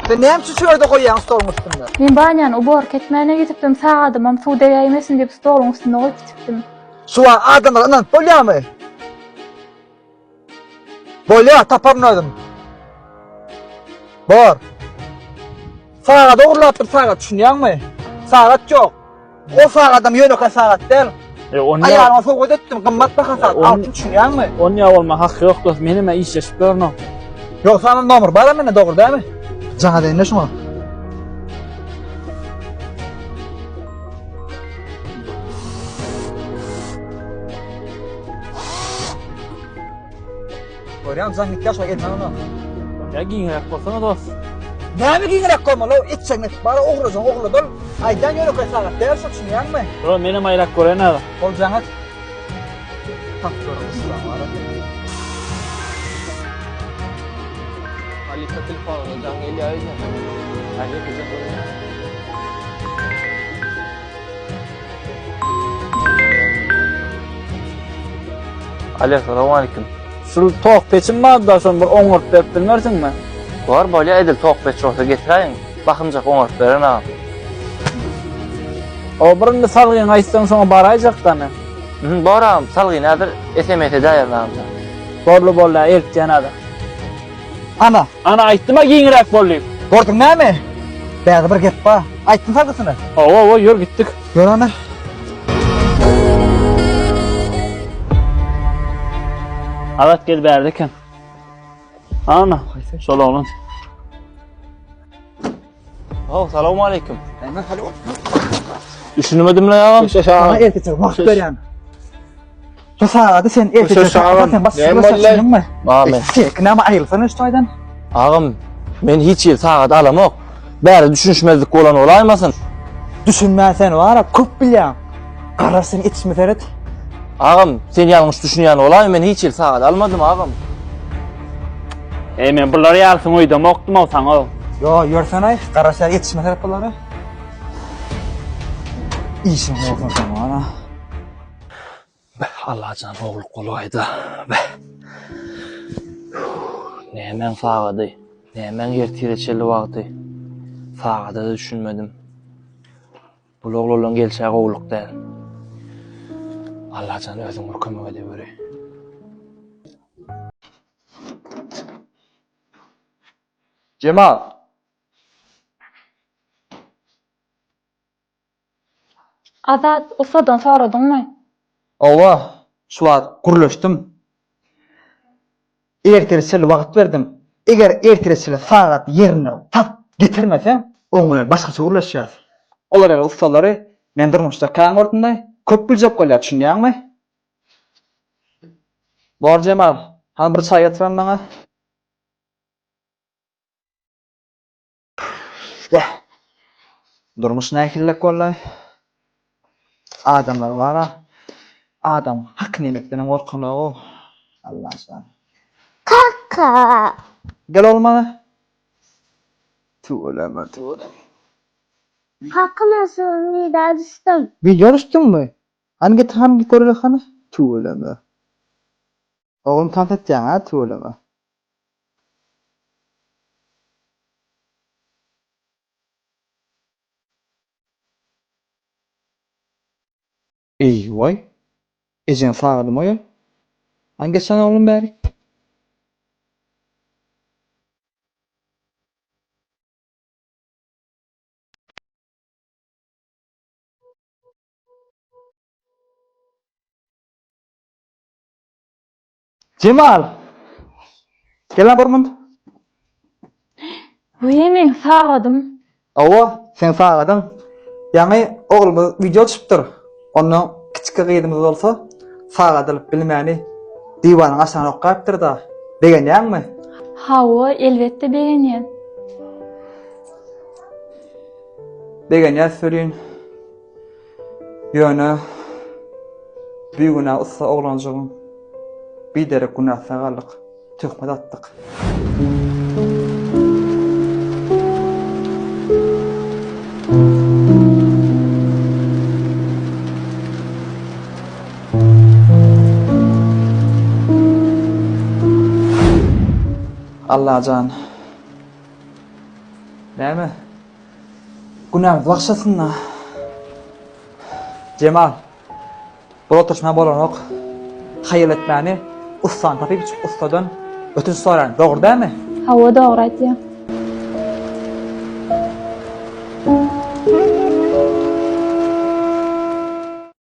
Ve näme üçin şöyle goýýan stoluň üstünde? Men banyan o bor ketmäne gitipdim, sağadım, am suw değmesin diýip stoluň üstünde goýup gitipdim. Suwa adamlar anan bolýarmy? Bolýar taparnadım. Bor. Sagat ogurlap bir sagat düşünýärmi? Sagat ýok. O sagatdan ýönöke sagat däl. Onu Ayağıma soğuk ettim, kımmat bakan saat, altın düşünüyor musun? Onu ya olma hakkı yok dost. Menime iş yaşıp görünüm. Yok sana nomur var mı ne doğru değil mi? Cana deyin ne şuna? Görüyorum sen git yaşa gelme onu. Ya giyinrek bolsana dost. Ne mi giyinrek koyma lo? İçsen et bana oğuracağım oğurla dol. Aydan yolu koy saat dersin düşünüyor musun? Bro benim ayrak gören adam. Olacağın et. Tak sonra ıslam var. Halika telefonuna can geliyor ayrıca. Hadi kızım buraya. Alo, selamun aleyküm. Şu tok peçim vardı da son bir 10 ort verip bilmersin mi? Var böyle edil tok peç olsa getireyim. Bakımcak oňaryp beren ağam. O birini salgyn aýtsaň soňa barajak da ne? Bar ağam, salgy nädir? SMS daýarlanamja. Borlu erkjen adam. Ana, Ana aýtdyma giyinrek bolýar. gördün ne mi? Bäzi bir gep ba. Aytdın salgısını. Oo, ýür gitdik. Gör ana. Adat gel berdiken. Ana, şol oğlum. Selamun aleyküm. Hemen hadi ol. Düşünmedim la ağam. Sana erkekçe vakt veren. Şu sağda sen erkekçe Söz sağlam. sen bas Neyim başlasın mı? Amin. Sekine ama ayrılsana şu toydan. Ağam, men hiç ýyl sagat alamok. Bäri düşünşmezlik bolan olaýmasyn. Düşünmezsen var ya köp bilýän. Gararsın içme Ferit. Ağam, sen ýalňyş düşünýän olaýmy? Men hiç ýyl sagat almadym ağam. Men bular ýalsyn oýdam okdum o saňa. Yo yörsen ay gararsa yetişme Ferit bunları. İşin olsun sana ana. Allah can oğul kolaýda. Nämen sagady, nämen ertireçeli wagty. Sagada da düşünmedim. Bu oğlulan gelşäge oğulluk däl. Allah can özüň bir kömek edip berýär. Cemal. Azat, usadan soradyňmy? Ova, suat gurlaştım. Erteresel wagt berdim. Eger erteresel saat yerine tap getirmesem, oňlar başgaça gurlaşýar. Olar el ustalary men durmuşda kaň ortunda köp biljek bolýar, düşünýärmi? Bar Cemal, han bir çay getiren bana. Durmuş näkillek bollay. Adamlar var ha. Adam hak nimetlerine korkala o. Allah sana. Kaka. Gel olmalı. Tuğlama. Kaka nasıl nida düştüm? Video düştün mü? Hangi koruyla kanı? Tuğlama. Oğlum tant edeceksin ha tuğlama. İyi vay. Ecen sağladım o ya. Hangi sana oğlum bari? Cemal. Gel lan burmun. Men sağadım. Ova, sen sağladın. Yani oğlum video çıktır. Onu küçük kıyıdımız olsa sağladılıp bilmeni divanın aşağına okuyaptır da. Degen yan mı? Hawa elbette beğenýän. Degen yan söyleyin. Yöne büyüğüne ıssa oğlancığım. Bir derek günah sağalık. Töhmet attık. Allah can. Näme? Günämiz başlasynlar. Cemal. Bu oturuşma bolanok. Hayal etmäni ustan tapyp ustadan ötüş soran. Dogry dämi? Hawa dogry aýtdy.